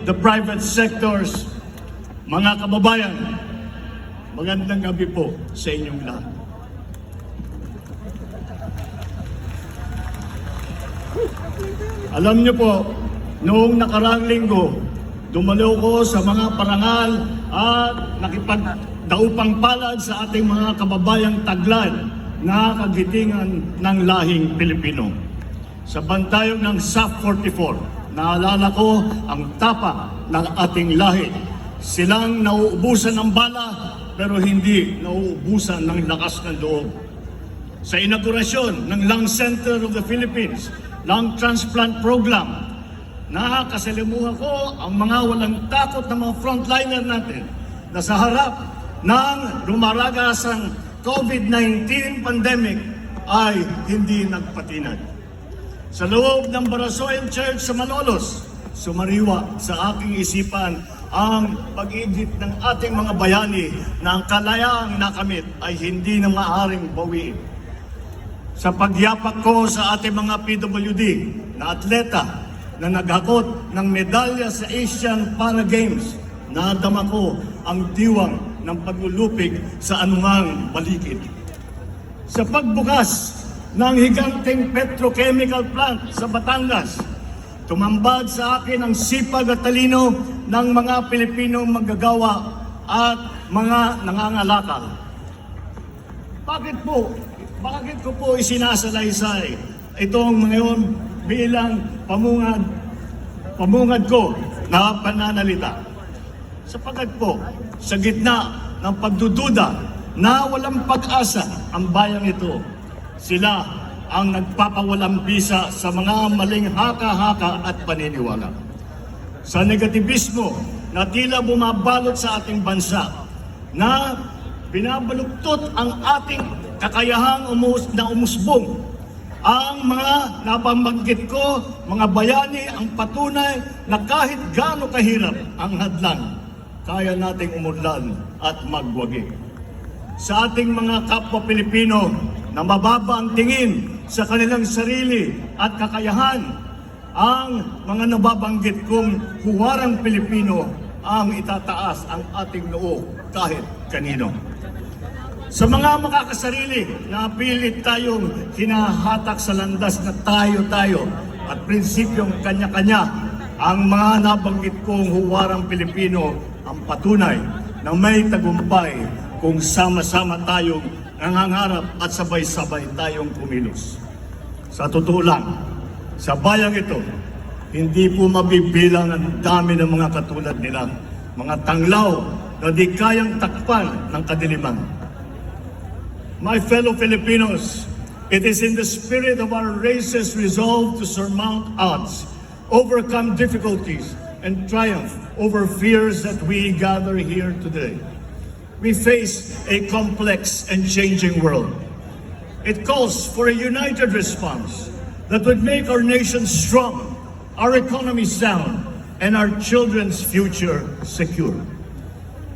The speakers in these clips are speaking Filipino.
the private sectors, mga kababayan, magandang gabi po sa inyong lahat. Alam niyo po, noong nakaraang linggo, dumalo ko sa mga parangal at nakipagdaupang palad sa ating mga kababayang taglad na kagitingan ng lahing Pilipino. Sa bantayog ng SAF 44, naalala ko ang tapang ng ating lahi. Silang nauubusan ng bala pero hindi nauubusan ng lakas ng loob. Sa inaugurasyon ng Lung Center of the Philippines, Lung Transplant Program, nakakasalimuha ko ang mga walang takot na mga frontliner natin na sa harap ng rumaragasang COVID-19 pandemic ay hindi nagpatinag. Sa loob ng Barasoyan Church sa Malolos, sumariwa sa aking isipan ang pag-iigit ng ating mga bayani na ang kalayaang nakamit ay hindi na maaaring bawiin. Sa pagyapak ko sa ating mga PWD na atleta na naghakot ng medalya sa Asian Para Games, nadama ko ang diwang ng paglulupig sa anumang balikid. Sa pagbukas ng higanteng petrochemical plant sa Batangas, tumambad sa akin ang sipag at talino ng mga Pilipinong manggagawa at mga nangangalakal. Bakit ko po isinasalaysay itong ngayon bilang pamungad ko na pananalita? Sapagat po, sa gitna ng pagdududa na walang pag-asa ang bayang ito, sila ang nagpapawalang bisa sa mga maling haka-haka at paniniwala. Sa negativismo na tila bumabalot sa ating bansa, na binabaluktot ang ating kakayahang umusbong, ang mga napabanggit ko, mga bayani, ang patunay na kahit gaano kahirap ang hadlang, kaya nating umudlan at magwagi. Sa ating mga kapwa Pilipino na mababa ang tingin sa kanilang sarili at kakayahan, ang mga nababanggit kong huwarang Pilipino ang itataas ang ating noo kahit kanino. Sa mga makakasarili na pilit tayong hinahatak sa landas na tayo-tayo at prinsipyong kanya-kanya, ang mga nabanggit kong huwarang Pilipino ang patunay na may tagumpay kung sama-sama tayong nangangarap at sabay-sabay tayong kumilos. Sa totoo lang, sa bayang ito, hindi po mabibilang ang dami ng mga katulad nila, mga tanglaw na di kayang takpan ng kadiliman. My fellow Filipinos, it is in the spirit of our race's resolve to surmount odds, overcome difficulties, and triumph over fears that we gather here today. We face a complex and changing world. It calls for a united response that would make our nation strong, our economy sound, and our children's future secure.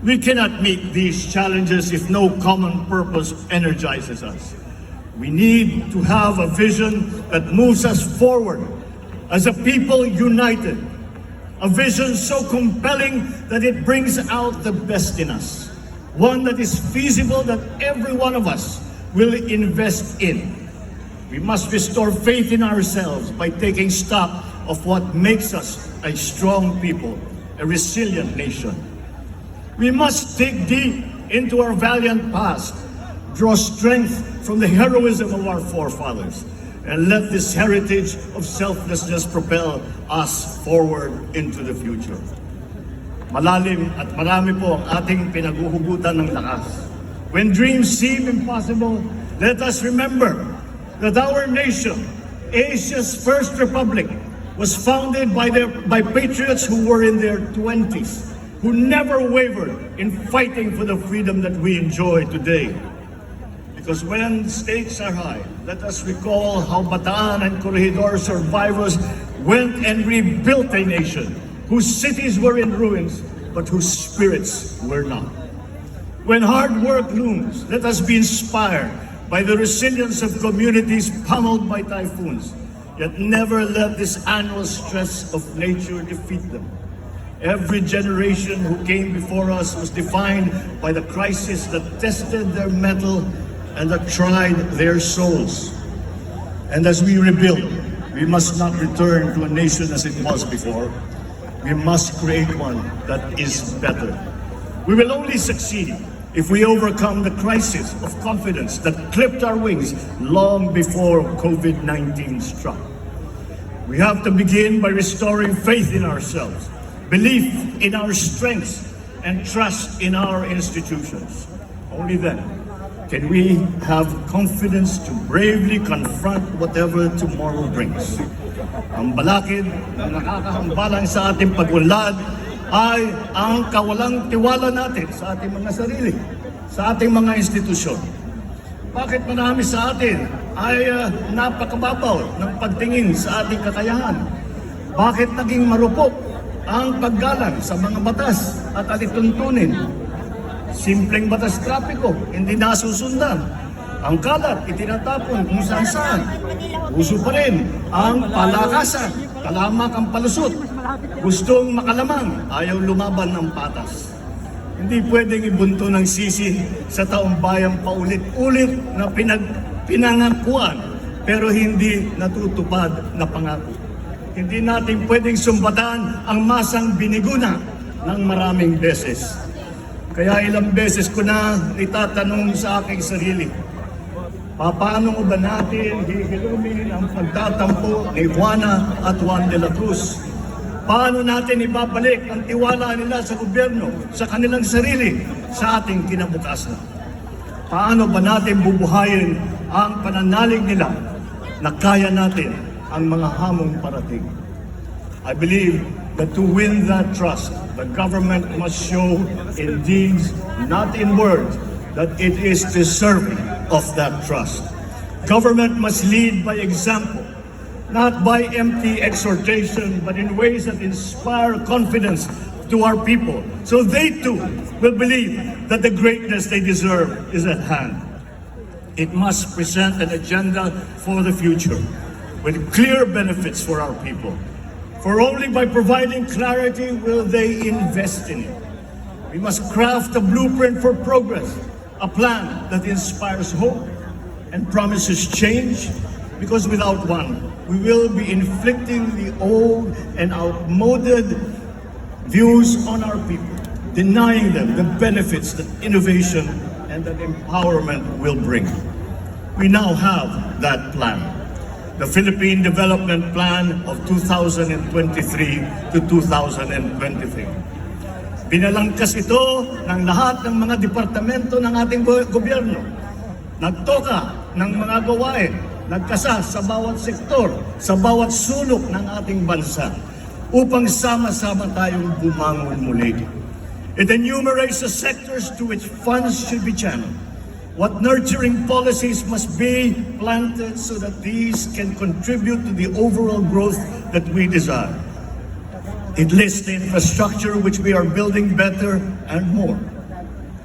We cannot meet these challenges if no common purpose energizes us. We need to have a vision that moves us forward as a people united, a vision so compelling that it brings out the best in us, one that is feasible that every one of us will invest in. We must restore faith in ourselves by taking stock of what makes us a strong people, a resilient nation. We must dig deep into our valiant past, draw strength from the heroism of our forefathers, and let this heritage of selflessness propel us forward into the future. Malalim at marami po ang ating pinaghuhugutan ng lakas. When dreams seem impossible, let us remember that our nation, Asia's first republic, was founded by patriots who were in their 20s, who never wavered in fighting for the freedom that we enjoy today. Because when stakes are high, let us recall how Bataan and Corregidor survivors went and rebuilt a nation whose cities were in ruins, but whose spirits were not. When hard work looms, let us be inspired by the resilience of communities pummeled by typhoons, yet never let this annual stress of nature defeat them. Every generation who came before us was defined by the crisis that tested their mettle and that tried their souls. And as we rebuild, we must not return to a nation as it was before. We must create one that is better. We will only succeed if we overcome the crisis of confidence that clipped our wings long before COVID-19 struck. We have to begin by restoring faith in ourselves, belief in our strengths, and trust in our institutions. Only then can we have confidence to bravely confront whatever tomorrow brings. Ang balakid na nakakahambalang sa ating pag-unlad ay ang kawalang tiwala natin sa ating mga sarili, sa ating mga institusyon. Bakit marami sa atin ay napakababaw ng pagtingin sa ating kakayahan? Bakit naging marupok ang paggalang sa mga batas at alituntunin? Simpleng batas trapiko, hindi nasusundan. Ang kalat, itinatapon kung saan-saan. Uso pa rin ang palakasan, talamak ang palusot. Gustong makalamang, ayaw lumaban ng patas. Hindi pwedeng ibunto ng sisi sa taong bayang paulit-ulit na pinangakuan pero hindi natutupad na pangako. Hindi natin pwedeng sumbatan ang masang biniguna ng maraming beses. Kaya ilang beses ko na itatanong sa aking sarili, paano ba natin hihilumin ang pagtatampo ni Juana at Juan de la Cruz? Paano natin ibabalik ang tiwala nila sa gobyerno, sa kanilang sarili, sa ating kinabukasan? Paano ba natin bubuhayin ang pananalig nila na kaya natin ang mga hamong parating? I believe that to win that trust, the government must show in deeds, not in words, that it is deserving of that trust. Government must lead by example, not by empty exhortation, but in ways that inspire confidence to our people, so they too will believe that the greatness they deserve is at hand. It must present an agenda for the future with clear benefits for our people. For only by providing clarity will they invest in it. We must craft a blueprint for progress, a plan that inspires hope and promises change, because without one, we will be inflicting the old and outmoded views on our people, denying them the benefits that innovation and that empowerment will bring. We now have that plan. The Philippine Development Plan of 2023 to 2023. Binalangkas ito ng lahat ng mga departamento ng ating gobyerno. Nagtoka ng mga gawain, nagkasa sa bawat sektor, sa bawat sulok ng ating bansa upang sama-sama tayong bumangon muli. It enumerates the sectors to which funds should be channeled. What nurturing policies must be planted so that these can contribute to the overall growth that we desire. It lists the infrastructure which we are building better and more.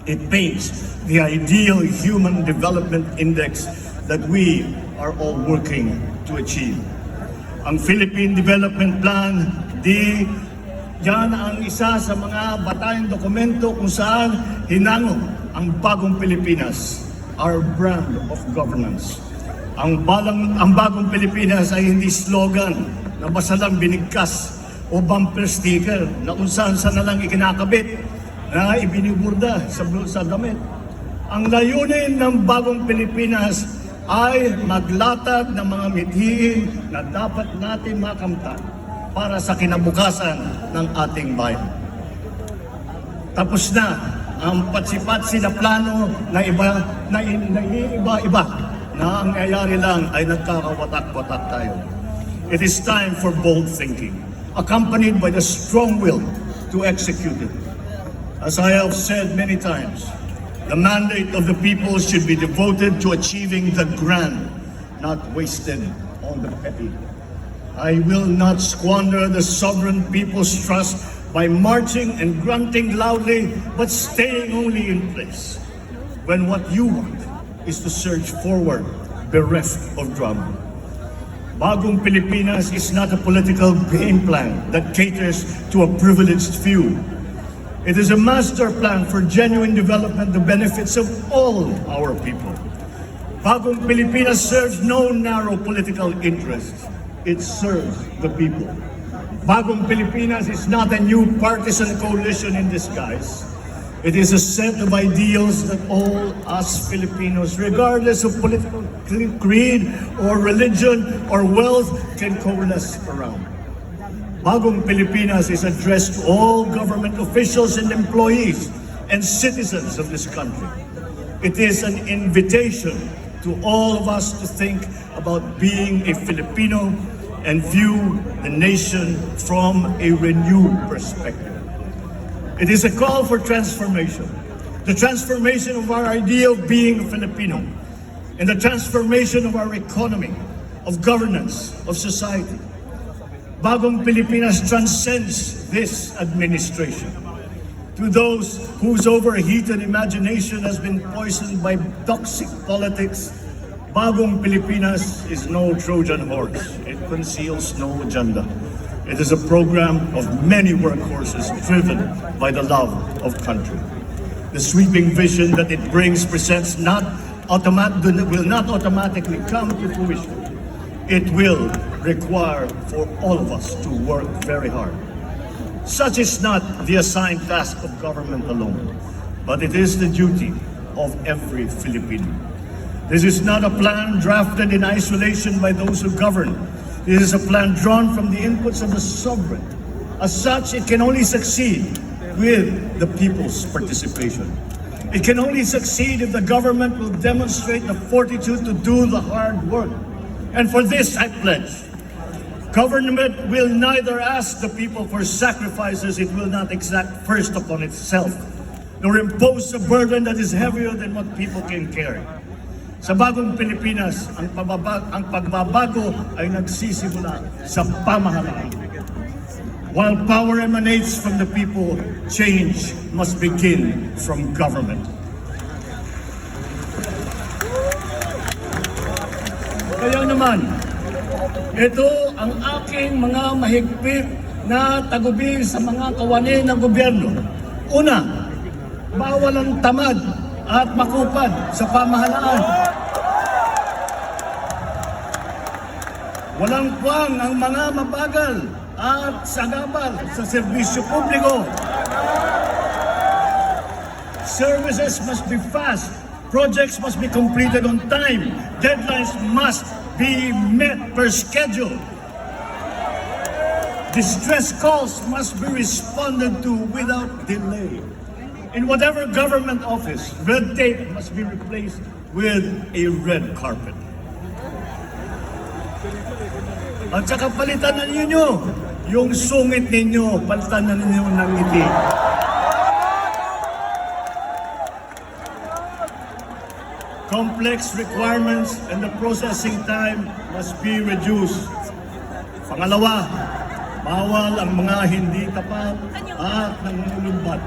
It paints the ideal human development index that we are all working to achieve. Ang Philippine Development Plan, yan ang isa sa mga batayang dokumento kung saan hinango ang Bagong Pilipinas, our brand of governance. Ang Bagong Pilipinas ay hindi slogan na basta lang binigkas o bumper sticker na kung saan na lang ikinakabit na ibiniburda sa damit. Ang layunin ng Bagong Pilipinas ay maglatag ng mga mithiin na dapat natin makamtan para sa kinabukasan ng ating bayan. Tapos na ang patsi-patsi na plano na iba-iba na ang nangyayari lang ay nagkakawatak-watak tayo. It is time for bold thinking, accompanied by the strong will to execute it. As I have said many times, the mandate of the people should be devoted to achieving the grand, not wasted on the petty. I will not squander the sovereign people's trust by marching and grunting loudly, but staying only in place, when what you want is to surge forward bereft of drama. Bagong Pilipinas is not a political game plan that caters to a privileged few. It is a master plan for genuine development, the benefits of all our people. Bagong Pilipinas serves no narrow political interests. It serves the people. Bagong Pilipinas is not a new partisan coalition in disguise. It is a set of ideals that all us Filipinos, regardless of political creed or religion or wealth, can coalesce around. Bagong Pilipinas is addressed to all government officials and employees and citizens of this country. It is an invitation to all of us to think about being a Filipino and view the nation from a renewed perspective. It is a call for transformation. The transformation of our idea of being a Filipino, and the transformation of our economy, of governance, of society. Bagong Pilipinas transcends this administration. To those whose overheated imagination has been poisoned by toxic politics, Bagong Pilipinas is no Trojan horse. It conceals no agenda. It is a program of many workhorses driven by the love of country. The sweeping vision that it brings presents will not automatically come to fruition. It will require for all of us to work very hard. Such is not the assigned task of government alone, but it is the duty of every Filipino. This is not a plan drafted in isolation by those who govern. This is a plan drawn from the inputs of the sovereign. As such, it can only succeed with the people's participation. It can only succeed if the government will demonstrate the fortitude to do the hard work. And for this, I pledge. Government will neither ask the people for sacrifices it will not exact first upon itself, nor impose a burden that is heavier than what people can carry. Sa Bagong Pilipinas, ang pagbabago ay nagsisimula sa pamahalaan. While power emanates from the people, change must begin from government. Kaya naman, ito ang aking mga mahigpit na tagubilin sa mga kawani ng gobyerno. Una, bawal ang tamad at makupad sa pamahalaan. Walang puwang ang mga mabagal at sagabal sa serbisyo publiko. Services must be fast. Projects must be completed on time. Deadlines must be met per schedule. Distress calls must be responded to without delay. In whatever government office, red tape must be replaced with a red carpet. At saka palitan na ninyo yung sungit ninyo, palitan na ninyo ng ngiti. Complex requirements and the processing time must be reduced. Pangalawa, bawal ang mga hindi tapat at nangungulumbat.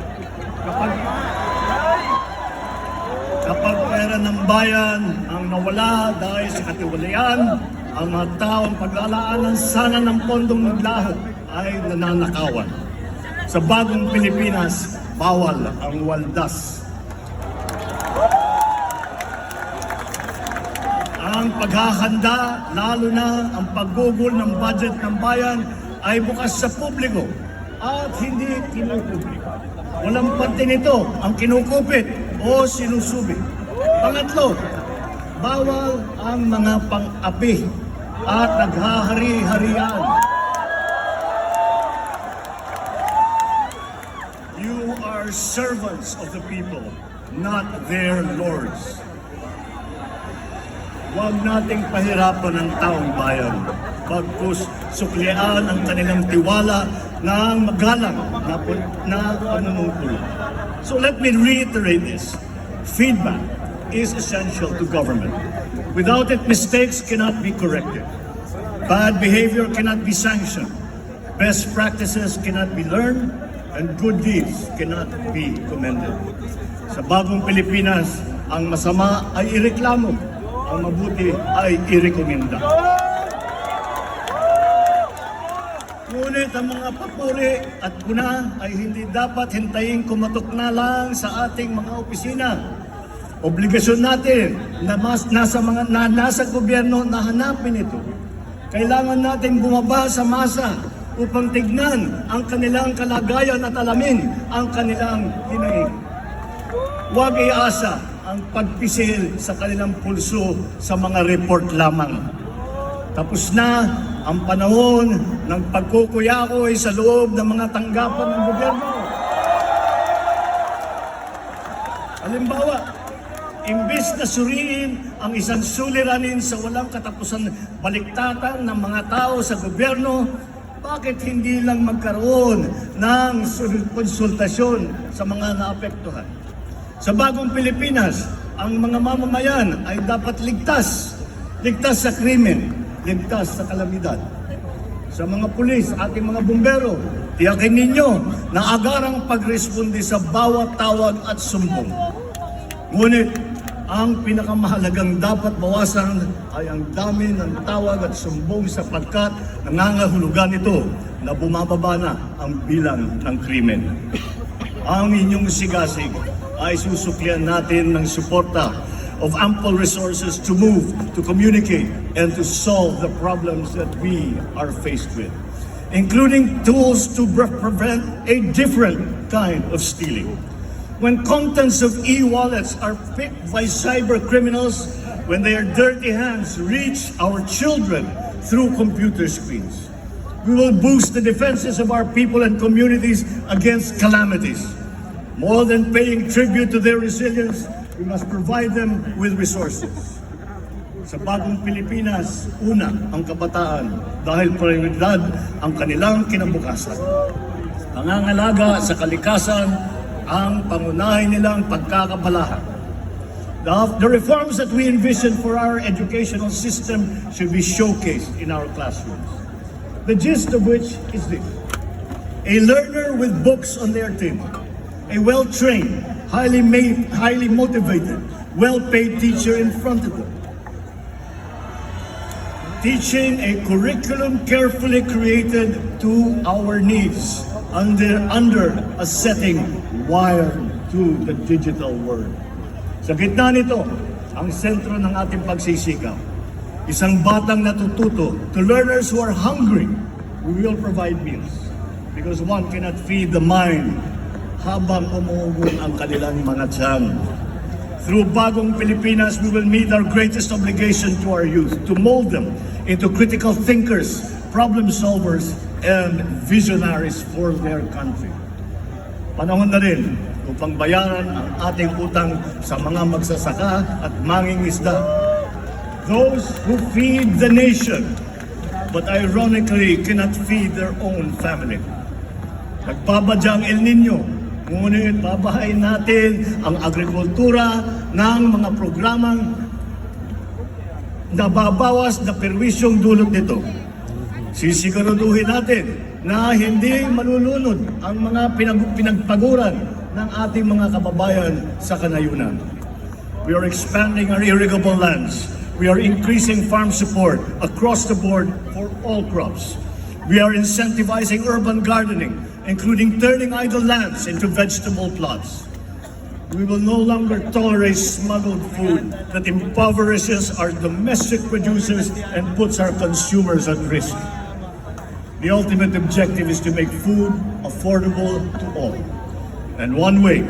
Kapag pera ng bayan ang nawala dahil sa katiwalian, ang mga taong paglalaanan sana ng pondong naglaho ay nananakawan. Sa Bagong Pilipinas, bawal ang waldas. Ang paghahanda, lalo na ang paggugol ng budget ng bayan, ay bukas sa publiko at hindi kinupubliko. Walang parte nito ang kinukupit o sinusubi. Pangatlo, bawal ang mga pang-api at naghahari-harian. You are servants of the people, not their lords. Huwag nating pahirapan ang taong bayan, bagkus suklian ang kanilang tiwala ng magalang na panunungkulan. So let me reiterate this. Feedback is essential to government. Without it, mistakes cannot be corrected. Bad behavior cannot be sanctioned. Best practices cannot be learned, and good deeds cannot be commended. Sa Bagong Pilipinas, ang masama ay ireklamo, ang mabuti ay irekomenda. Ngunit ang mga papuri at puna ay hindi dapat hintayin kumatok na lang sa ating mga opisina. Obligasyon natin na nasa gobyerno na hanapin ito. Kailangan natin bumaba sa masa upang tignan ang kanilang kalagayan at alamin ang kanilang hinaing. Huwag iasa ang pagpisil sa kanilang pulso sa mga report lamang. Tapos na ang panahon ng pagkukuyakoy sa loob ng mga tanggapan ng gobyerno. Halimbawa, imbis na suriin ang isang suliranin sa walang katapusan baliktatan ng mga tao sa gobyerno, bakit hindi lang magkaroon ng konsultasyon sa mga naapektuhan? Sa Bagong Pilipinas, ang mga mamamayan ay dapat ligtas. Ligtas sa krimen, ligtas sa kalamidad. Sa mga pulis, ating mga bumbero, tiyakin ninyo na agarang pagresponde sa bawat tawag at sumbong. Ngunit, ang pinakamahalagang dapat bawasan ay ang dami ng tawag at sumbong sapagkat nangangahulugan ito na bumababa na ang bilang ng krimen. Ang inyong sigasig ay susuklian natin ng suporta of ample resources to move, to communicate, and to solve the problems that we are faced with, including tools to prevent a different kind of stealing. When contents of e-wallets are picked by cyber criminals, when their dirty hands reach our children through computer screens, we will boost the defenses of our people and communities against calamities. More than paying tribute to their resilience, we must provide them with resources. Sa Bagong Pilipinas, una ang kabataan dahil prioridad ang kanilang kinabukasan. Pangangalaga sa kalikasan ang pangunahin nilang pagkakabalahan. The reforms that we envision for our educational system should be showcased in our classrooms. The gist of which is this: a learner with books on their table, a well-trained, highly motivated, well-paid teacher in front of them, teaching a curriculum carefully created to our needs under a setting wired to the digital world. Sa gitna nito, ang sentro ng ating pagsisikap. Isang batang natututo. To learners who are hungry, we will provide meals. Because one cannot feed the mind habang umuugong ang kanilang mga tiyan. Through Bagong Pilipinas, we will meet our greatest obligation to our youth, to mold them into critical thinkers, problem solvers, and visionaries for their country. Panahon na rin upang bayaran ang ating utang sa mga magsasaka at mangingisda. Those who feed the nation, but ironically cannot feed their own family. Nagbabadyang El Nino, ngunit babahayin natin ang agrikultura ng mga programang nababawas na perwisyong dulot nito. Sisiguraduhin natin na hindi malulunod ang mga pinagpaguran ng ating mga kababayan sa kanayunan. We are expanding our irrigable lands. We are increasing farm support across the board for all crops. We are incentivizing urban gardening, including turning idle lands into vegetable plots. We will no longer tolerate smuggled food that impoverishes our domestic producers and puts our consumers at risk. The ultimate objective is to make food affordable to all. And one way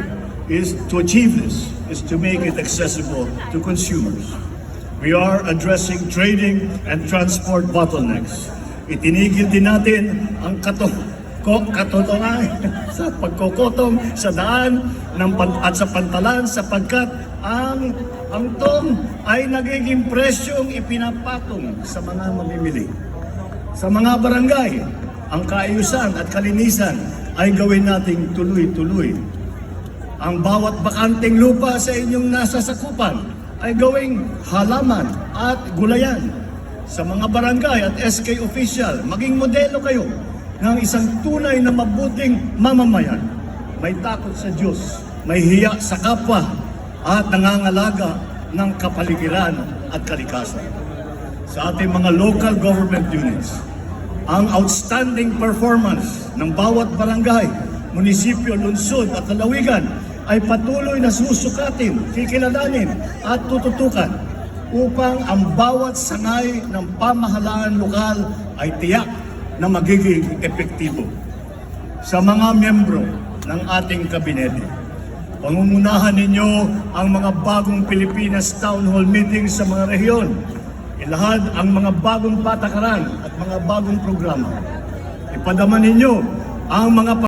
is to achieve this is to make it accessible to consumers. We are addressing trading and transport bottlenecks. Itinigil din natin ang katotohanan sa pagkokotong sa daan at sa pantalan sapagkat ang tong ay nagiging presyong ipinapatong sa mga mamimili. Sa mga barangay, ang kaayusan at kalinisan ay gawin nating tuloy-tuloy. Ang bawat bakanteng lupa sa inyong nasasakupan ay gawing halaman at gulayan. Sa mga barangay at SK official, maging modelo kayo ng isang tunay na mabuting mamamayan. May takot sa Diyos, may hiya sa kapwa, at nangangalaga ng kapaligiran at kalikasan. Sa ating mga local government units, ang outstanding performance ng bawat barangay, munisipyo, lungsod at lalawigan ay patuloy na susukatin, kikilalanin at tututukan upang ang bawat sangay ng pamahalaan lokal ay tiyak na magiging epektibo. Sa mga miyembro ng ating kabinete, pangungunahan ninyo ang mga Bagong Pilipinas Town Hall meetings sa mga rehiyon. Ilahad ang mga bagong patakaran at mga bagong programa. Ipadama ninyo ang mga